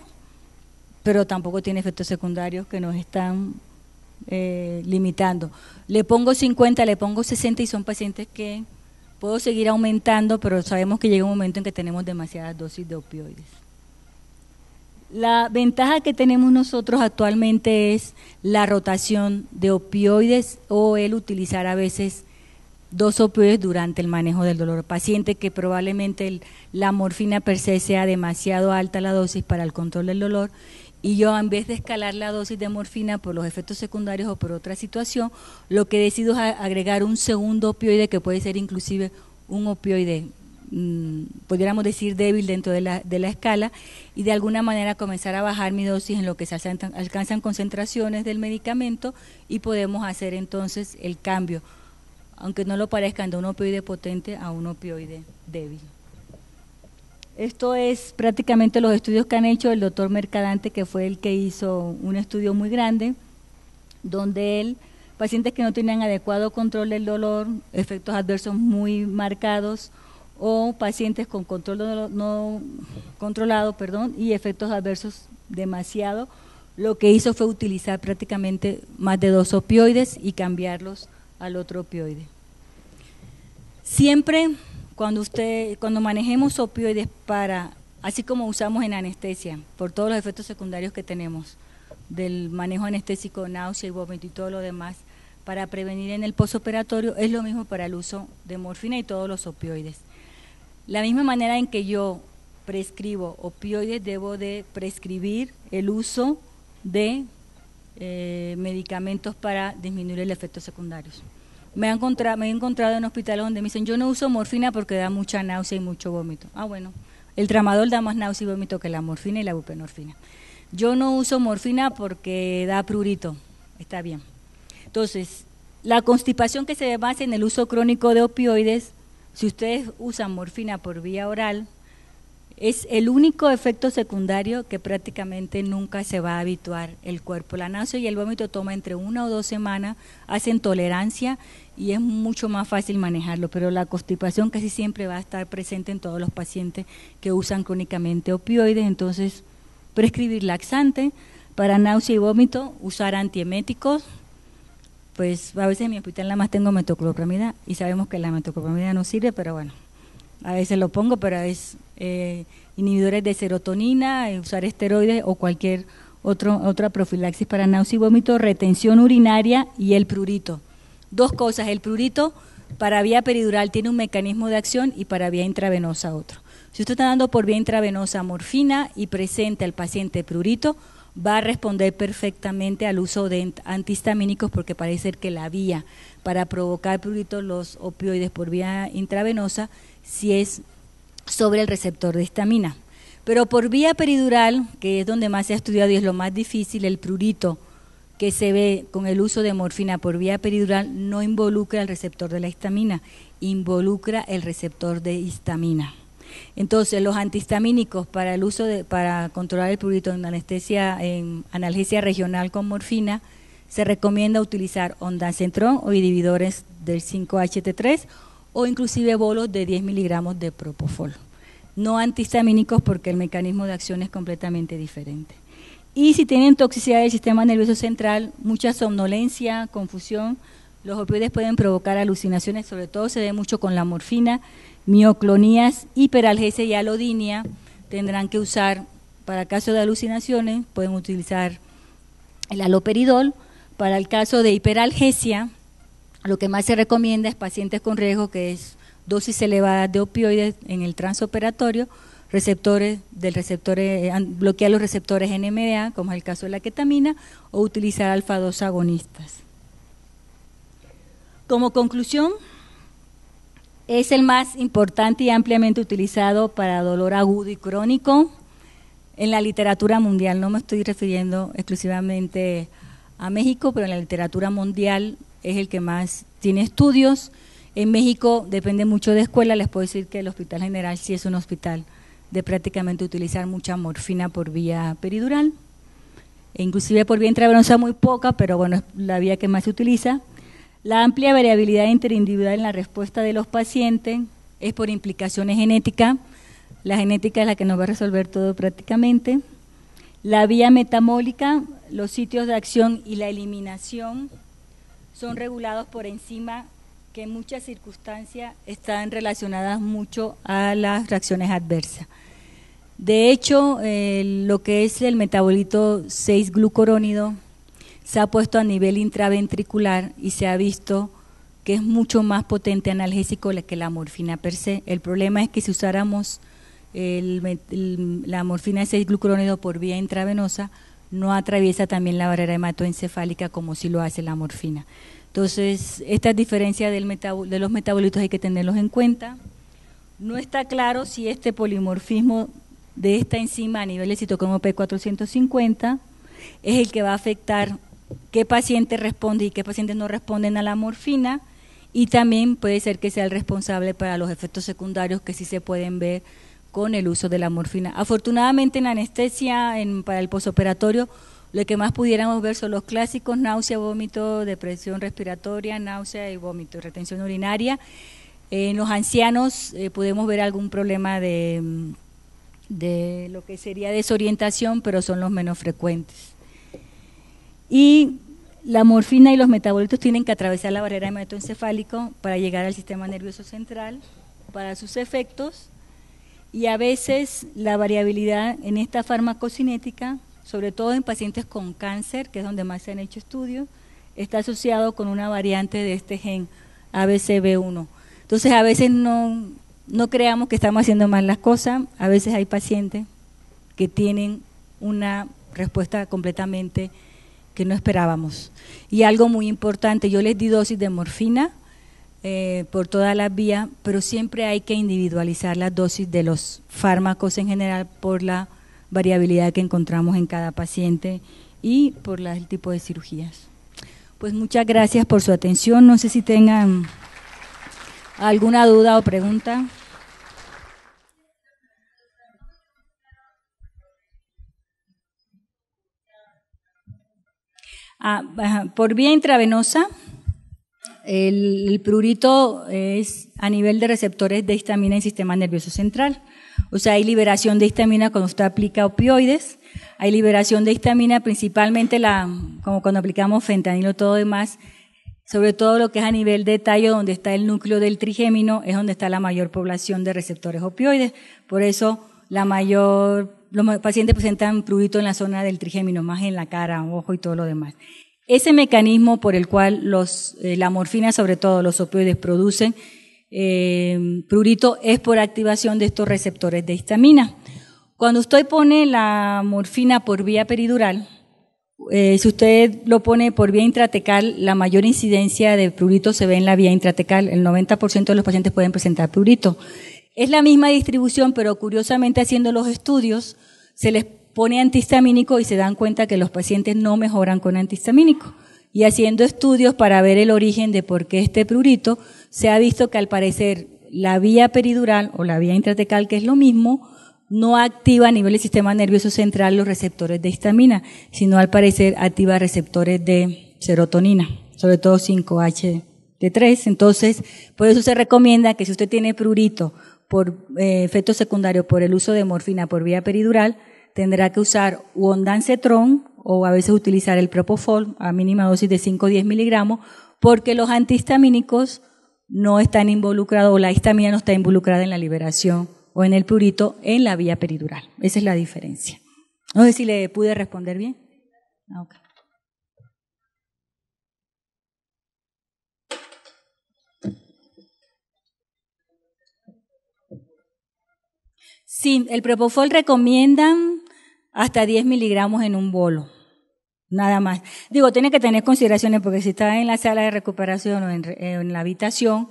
pero tampoco tiene efectos secundarios que nos están limitando. Le pongo 50, le pongo 60 y son pacientes que puedo seguir aumentando, pero sabemos que llega un momento en que tenemos demasiadas dosis de opioides. La ventaja que tenemos nosotros actualmente es la rotación de opioides o el utilizar a veces 2 opioides durante el manejo del dolor. Paciente que probablemente la morfina per se sea demasiado alta la dosis para el control del dolor y yo en vez de escalar la dosis de morfina por los efectos secundarios o por otra situación, lo que decido es agregar un segundo opioide que puede ser inclusive un opioide, pudiéramos decir débil dentro de la escala y de alguna manera comenzar a bajar mi dosis en lo que se alcanzan concentraciones del medicamento y podemos hacer entonces el cambio, aunque no lo parezcan, de un opioide potente a un opioide débil. Esto es prácticamente los estudios que han hecho el doctor Mercadante, que fue el que hizo un estudio muy grande, donde pacientes que no tenían adecuado control del dolor, efectos adversos muy marcados, o pacientes con control del dolor no controlado, y efectos adversos demasiado, lo que hizo fue utilizar prácticamente más de 2 opioides y cambiarlos al otro opioide. Siempre cuando manejemos opioides para así como usamos en anestesia, por todos los efectos secundarios que tenemos, del manejo anestésico, náusea y vómito y todo lo demás, para prevenir en el posoperatorio, es lo mismo para el uso de morfina y todos los opioides. La misma manera en que yo prescribo opioides, debo de prescribir el uso de medicamentos para disminuir el efectos secundarios. Me he encontrado en hospitales donde me dicen, yo no uso morfina porque da mucha náusea y mucho vómito. Ah, bueno, el tramadol da más náusea y vómito que la morfina y la buprenorfina. Yo no uso morfina porque da prurito. Está bien. Entonces, la constipación que se basa en el uso crónico de opioides, si ustedes usan morfina por vía oral, es el único efecto secundario que prácticamente nunca se va a habituar el cuerpo. La náusea y el vómito toma entre 1 o 2 semanas, hacen tolerancia y es mucho más fácil manejarlo, pero la constipación casi siempre va a estar presente en todos los pacientes que usan crónicamente opioides. Entonces, prescribir laxante para náusea y vómito, usar antieméticos. Pues a veces en mi hospital nada más tengo metoclopramida y sabemos que la metoclopramida no sirve, pero bueno, a veces lo pongo, pero es inhibidores de serotonina, usar esteroides o cualquier otra profilaxis para náusea y vómito, retención urinaria y el prurito. 2 cosas, el prurito para vía peridural tiene un mecanismo de acción y para vía intravenosa otro. Si usted está dando por vía intravenosa morfina y presenta al paciente prurito, va a responder perfectamente al uso de antihistamínicos porque parece ser que la vía para provocar prurito, los opioides por vía intravenosa, si es sobre el receptor de histamina. Pero por vía peridural, que es donde más se ha estudiado y es lo más difícil, el prurito que se ve con el uso de morfina por vía peridural no involucra el receptor de la histamina, involucra el receptor de histamina. Entonces, los antihistamínicos para el uso para controlar el prurito en analgesia regional con morfina, se recomienda utilizar ondansetron o inhibidores del 5-HT3 o inclusive bolos de 10 miligramos de propofol. No antihistamínicos porque el mecanismo de acción es completamente diferente. Y si tienen toxicidad del sistema nervioso central, mucha somnolencia, confusión, los opioides pueden provocar alucinaciones, sobre todo se ve mucho con la morfina, mioclonías, hiperalgesia y alodinia. Tendrán que usar, para caso de alucinaciones, pueden utilizar el haloperidol. Para el caso de hiperalgesia, lo que más se recomienda es pacientes con riesgo, que es dosis elevadas de opioides en el transoperatorio, bloquear los receptores NMDA, como es el caso de la ketamina, o utilizar alfa-2 agonistas. Como conclusión, es el más importante y ampliamente utilizado para dolor agudo y crónico en la literatura mundial. No me estoy refiriendo exclusivamente a México, pero en la literatura mundial es el que más tiene estudios. En México depende mucho de escuela, les puedo decir que el Hospital General sí es un hospital de prácticamente utilizar mucha morfina por vía peridural, e inclusive por vía intravenosa muy poca, pero bueno, es la vía que más se utiliza. La amplia variabilidad interindividual en la respuesta de los pacientes es por implicaciones genéticas. La genética es la que nos va a resolver todo prácticamente. La vía metabólica, los sitios de acción y la eliminación son regulados por enzimas que en muchas circunstancias están relacionadas mucho a las reacciones adversas. De hecho, lo que es el metabolito 6-glucurónido se ha puesto a nivel intraventricular y se ha visto que es mucho más potente analgésico que la morfina per se. El problema es que si usáramos la morfina 6-glucurónido por vía intravenosa, no atraviesa también la barrera hematoencefálica como si lo hace la morfina. Entonces, estas diferencias de los metabolitos hay que tenerlos en cuenta. No está claro si este polimorfismo de esta enzima a nivel de citocromo P450 es el que va a afectar qué paciente responde y qué pacientes no responden a la morfina, y también puede ser que sea el responsable para los efectos secundarios que sí se pueden ver con el uso de la morfina. Afortunadamente en anestesia, para el posoperatorio, lo que más pudiéramos ver son los clásicos: náusea, vómito, depresión respiratoria, náusea y vómito, retención urinaria. En los ancianos podemos ver algún problema de lo que sería desorientación, pero son los menos frecuentes. Y la morfina y los metabolitos tienen que atravesar la barrera hematoencefálica para llegar al sistema nervioso central para sus efectos. y a veces la variabilidad en esta farmacocinética, sobre todo en pacientes con cáncer, que es donde más se han hecho estudios, está asociado con una variante de este gen ABCB1. Entonces a veces no creamos que estamos haciendo mal las cosas, a veces hay pacientes que tienen una respuesta completamente que no esperábamos. Y algo muy importante, yo les di dosis de morfina por todas las vías, pero siempre hay que individualizar las dosis de los fármacos en general por la variabilidad que encontramos en cada paciente y por el tipo de cirugías. Pues muchas gracias por su atención, no sé si tengan alguna duda o pregunta. Por vía intravenosa, el prurito es a nivel de receptores de histamina en el sistema nervioso central. O sea, hay liberación de histamina cuando usted aplica opioides, hay liberación de histamina principalmente como cuando aplicamos fentanilo, todo demás, sobre todo lo que es a nivel de tallo, donde está el núcleo del trigémino, es donde está la mayor población de receptores opioides. Por eso los pacientes presentan prurito en la zona del trigémino, más en la cara, ojo y todo lo demás. Ese mecanismo por el cual la morfina, sobre todo los opioides, producen prurito es por activación de estos receptores de histamina. Cuando usted pone la morfina por vía peridural, si usted lo pone por vía intratecal, la mayor incidencia de prurito se ve en la vía intratecal. El 90% de los pacientes pueden presentar prurito. Es la misma distribución, pero curiosamente haciendo los estudios se les pone antihistamínico y se dan cuenta que los pacientes no mejoran con antihistamínico. Y haciendo estudios para ver el origen de por qué este prurito, se ha visto que al parecer la vía peridural o la vía intratecal, que es lo mismo, no activa a nivel del sistema nervioso central los receptores de histamina, sino al parecer activa receptores de serotonina, sobre todo 5-HT3. Entonces, por eso se recomienda que si usted tiene prurito por efecto secundario por el uso de morfina por vía peridural, tendrá que usar ondansetron o a veces utilizar el propofol a mínima dosis de 5 o 10 miligramos, porque los antihistamínicos no están involucrados, o la histamina no está involucrada en la liberación o en el prurito en la vía peridural. Esa es la diferencia. No sé si le pude responder bien. Okay. Sí, el propofol recomiendan hasta 10 miligramos en un bolo, nada más. Digo, tiene que tener consideraciones porque si está en la sala de recuperación o en la habitación,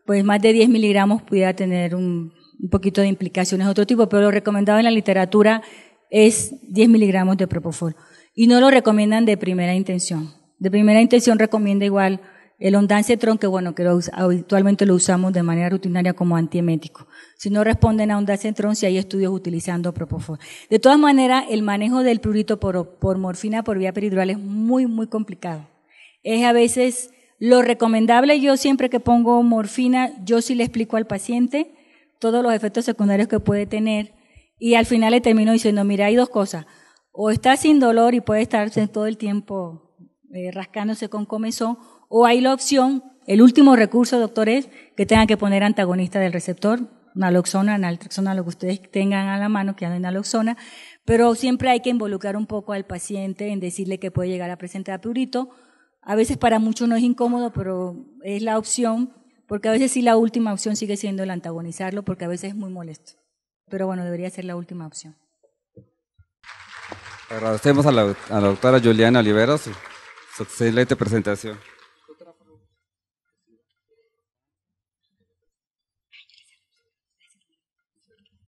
pues más de 10 miligramos pudiera tener un poquito de implicaciones de otro tipo, pero lo recomendado en la literatura es 10 miligramos de propofol. Y no lo recomiendan de primera intención. De primera intención recomienda igual el ondansetron, que bueno, que habitualmente lo usamos de manera rutinaria como antiemético. Si no responden a ondansetron, si hay estudios utilizando propofol. De todas maneras, el manejo del prurito por morfina por vía peridural es muy, muy complicado. Es a veces lo recomendable. Yo siempre que pongo morfina, yo sí le explico al paciente todos los efectos secundarios que puede tener y al final le termino diciendo, mira, hay dos cosas. O está sin dolor y puede estar todo el tiempo rascándose con comezón, o hay la opción, el último recurso, doctor, es que tengan que poner antagonista del receptor, naloxona, naltrexona, lo que ustedes tengan a la mano, que ande naloxona, pero siempre hay que involucrar un poco al paciente en decirle que puede llegar a presentar prurito. A veces para muchos no es incómodo, pero es la opción, porque a veces sí la última opción sigue siendo el antagonizarlo, porque a veces es muy molesto. Pero bueno, debería ser la última opción. Agradecemos a la doctora Juliana Oliveros su excelente presentación.